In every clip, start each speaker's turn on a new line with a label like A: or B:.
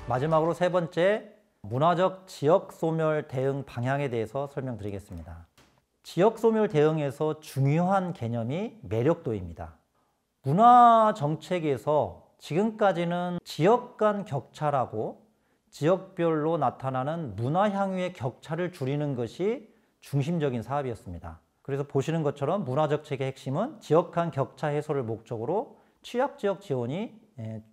A: 마지막으로 세 번째, 문화적 지역 소멸 대응 방향에 대해서 설명드리겠습니다. 지역 소멸 대응에서 중요한 개념이 매력도입니다. 문화 정책에서 지금까지는 지역 간 격차라고 지역별로 나타나는 문화 향유의 격차를 줄이는 것이 중심적인 사업이었습니다. 그래서 보시는 것처럼 문화 정책의 핵심은 지역 간 격차 해소를 목적으로 취약지역 지원이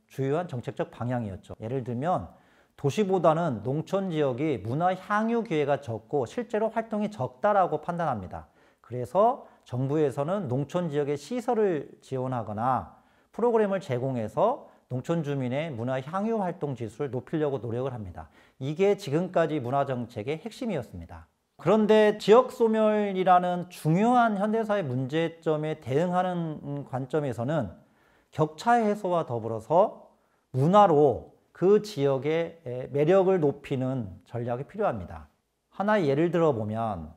A: 주요한 정책적 방향이었죠. 예를 들면 도시보다는 농촌 지역이 문화 향유 기회가 적고 실제로 활동이 적다라고 판단합니다. 그래서 정부에서는 농촌 지역의 시설을 지원하거나 프로그램을 제공해서 농촌 주민의 문화 향유 활동 지수를 높이려고 노력을 합니다. 이게 지금까지 문화 정책의 핵심이었습니다. 그런데 지역 소멸이라는 중요한 현대사의 문제점에 대응하는 관점에서는 격차 해소와 더불어서 문화로 그 지역의 매력을 높이는 전략이 필요합니다. 하나의 예를 들어 보면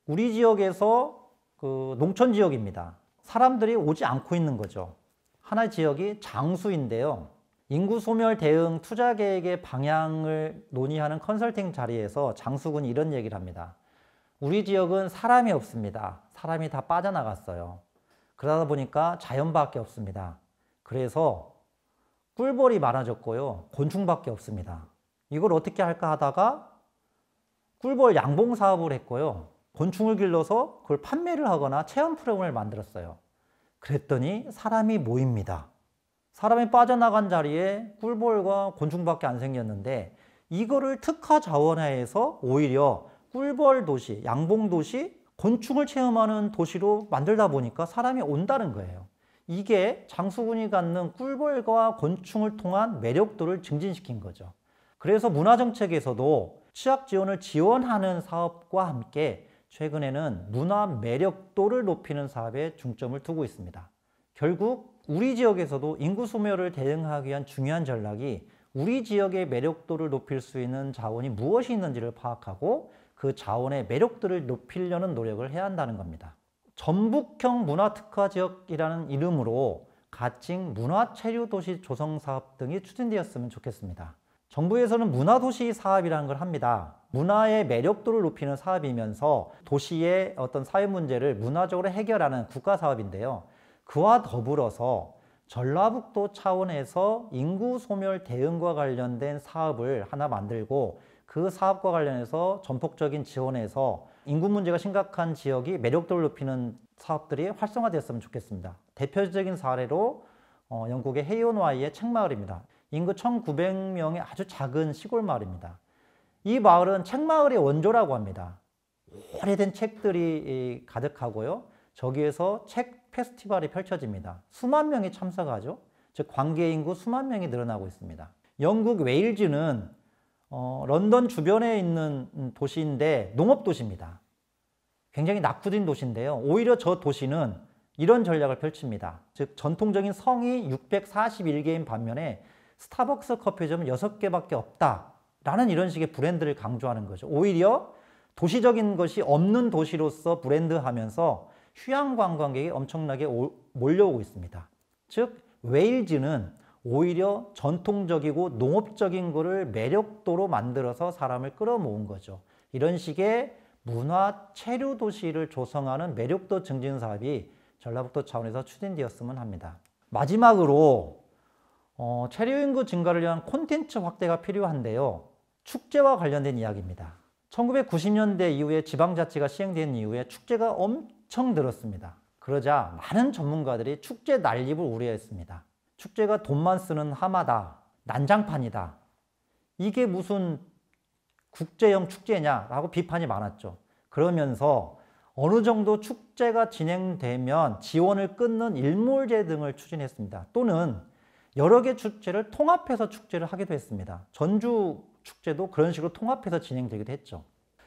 A: 우리 지역에서 농촌 지역입니다. 사람들이 오지 않고 있는 거죠. 하나의 지역이 장수인데요. 인구 소멸 대응 투자 계획의 방향을 논의하는 컨설팅 자리에서 장수군이 이런 얘기를 합니다. 우리 지역은 사람이 없습니다. 사람이 다 빠져나갔어요. 그러다 보니까 자연밖에 없습니다. 그래서 꿀벌이 많아졌고요. 곤충밖에 없습니다. 이걸 어떻게 할까 하다가 꿀벌 양봉 사업을 했고요. 곤충을 길러서 그걸 판매를 하거나 체험 프로그램을 만들었어요. 그랬더니 사람이 모입니다. 사람이 빠져나간 자리에 꿀벌과 곤충밖에 안 생겼는데 이거를 특화 자원화해서 오히려 꿀벌 도시, 양봉 도시, 곤충을 체험하는 도시로 만들다 보니까 사람이 온다는 거예요. 이게 장수군이 갖는 꿀벌과 곤충을 통한 매력도를 증진시킨 거죠. 그래서 문화정책에서도 취약 지원을 지원하는 사업과 함께 최근에는 문화 매력도를 높이는 사업에 중점을 두고 있습니다. 결국 우리 지역에서도 인구 소멸을 대응하기 위한 중요한 전략이 우리 지역의 매력도를 높일 수 있는 자원이 무엇이 있는지를 파악하고 그 자원의 매력도를 높이려는 노력을 해야 한다는 겁니다. 전북형 문화특화지역이라는 이름으로 가칭 문화체류도시 조성사업 등이 추진되었으면 좋겠습니다. 정부에서는 문화도시 사업이라는 걸 합니다. 문화의 매력도를 높이는 사업이면서 도시의 어떤 사회 문제를 문화적으로 해결하는 국가사업인데요. 그와 더불어서 전라북도 차원에서 인구 소멸 대응과 관련된 사업을 하나 만들고 그 사업과 관련해서 전폭적인 지원에서 인구 문제가 심각한 지역이 매력도를 높이는 사업들이 활성화되었으면 좋겠습니다. 대표적인 사례로 영국의 헤이온와이의 책마을입니다. 인구 1900명의 아주 작은 시골 마을입니다. 이 마을은 책마을의 원조라고 합니다. 오래된 책들이 가득하고요. 저기에서 책 페스티벌이 펼쳐집니다. 수만 명이 참석하죠. 즉 관계 인구 수만 명이 늘어나고 있습니다. 영국 웨일즈는 런던 주변에 있는 도시인데 농업도시입니다. 굉장히 낙후된 도시인데요. 오히려 저 도시는 이런 전략을 펼칩니다. 즉 전통적인 성이 641개인 반면에 스타벅스 커피점은 6개밖에 없다라는 이런 식의 브랜드를 강조하는 거죠. 오히려 도시적인 것이 없는 도시로서 브랜드하면서 휴양 관광객이 엄청나게 몰려오고 있습니다. 즉 웨일즈는 오히려 전통적이고 농업적인 거를 매력도로 만들어서 사람을 끌어모은 거죠. 이런 식의 문화 체류 도시를 조성하는 매력도 증진 사업이 전라북도 차원에서 추진되었으면 합니다. 마지막으로 체류 인구 증가를 위한 콘텐츠 확대가 필요한데요. 축제와 관련된 이야기입니다. 1990년대 이후에 지방자치가 시행된 이후에 축제가 엄청 늘었습니다. 그러자 많은 전문가들이 축제 난립을 우려했습니다. 축제가 돈만 쓰는 하마다, 난장판이다. 이게 무슨 국제형 축제냐라고 비판이 많았죠. 그러면서 어느 정도 축제가 진행되면 지원을 끊는 일몰제 등을 추진했습니다. 또는 여러 개 축제를 통합해서 축제를 하기도 했습니다. 전주 축제도 그런 식으로 통합해서 진행되기도 했죠.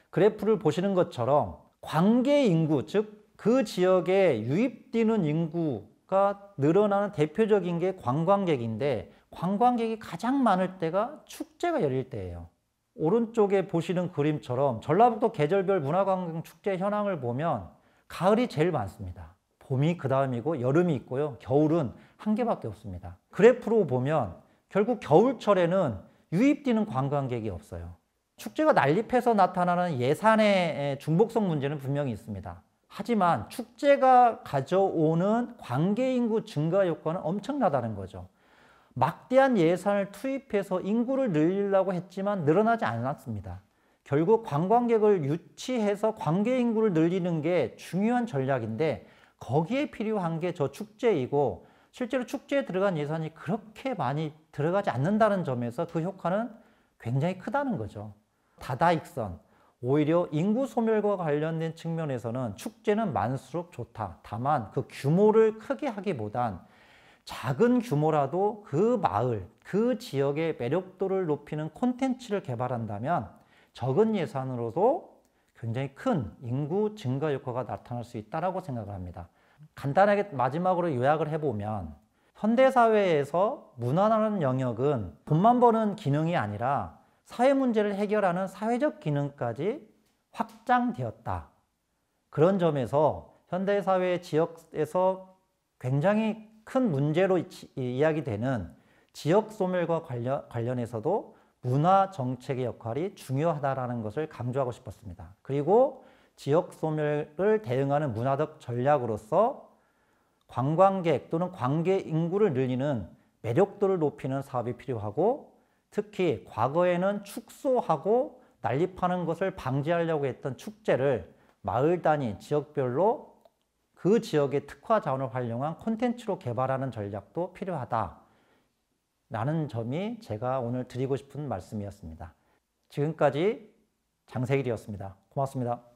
A: 그래프를 보시는 것처럼 관계 인구, 즉 그 지역에 유입되는 인구가 늘어나는 대표적인 게 관광객인데 관광객이 가장 많을 때가 축제가 열릴 때예요. 오른쪽에 보시는 그림처럼 전라북도 계절별 문화관광 축제 현황을 보면 가을이 제일 많습니다. 봄이 그 다음이고 여름이 있고요. 겨울은 한 개밖에 없습니다. 그래프로 보면 결국 겨울철에는 유입되는 관광객이 없어요. 축제가 난립해서 나타나는 예산의 중복성 문제는 분명히 있습니다. 하지만 축제가 가져오는 관계 인구 증가 효과는 엄청나다는 거죠. 막대한 예산을 투입해서 인구를 늘리려고 했지만 늘어나지 않았습니다. 결국 관광객을 유치해서 관계 인구를 늘리는 게 중요한 전략인데 거기에 필요한 게 저 축제이고 실제로 축제에 들어간 예산이 그렇게 많이 들어가지 않는다는 점에서 그 효과는 굉장히 크다는 거죠. 다다익선, 오히려 인구 소멸과 관련된 측면에서는 축제는 많을수록 좋다. 다만 그 규모를 크게 하기보단 작은 규모라도 그 마을, 그 지역의 매력도를 높이는 콘텐츠를 개발한다면 적은 예산으로도 굉장히 큰 인구 증가 효과가 나타날 수 있다고 생각을 합니다. 간단하게 마지막으로 요약을 해보면 현대사회에서 문화라는 영역은 돈만 버는 기능이 아니라 사회 문제를 해결하는 사회적 기능까지 확장되었다. 그런 점에서 현대사회 지역에서 굉장히 큰 문제로 이야기되는 지역 소멸과 관련해서도 문화 정책의 역할이 중요하다는 것을 강조하고 싶었습니다. 그리고 지역 소멸을 대응하는 문화적 전략으로서 관광객 또는 관계 인구를 늘리는 매력도를 높이는 사업이 필요하고 특히 과거에는 축소하고 난립하는 것을 방지하려고 했던 축제를 마을 단위, 지역별로 그 지역의 특화 자원을 활용한 콘텐츠로 개발하는 전략도 필요하다. 라는 점이 제가 오늘 드리고 싶은 말씀이었습니다. 지금까지 장세일이었습니다. 고맙습니다.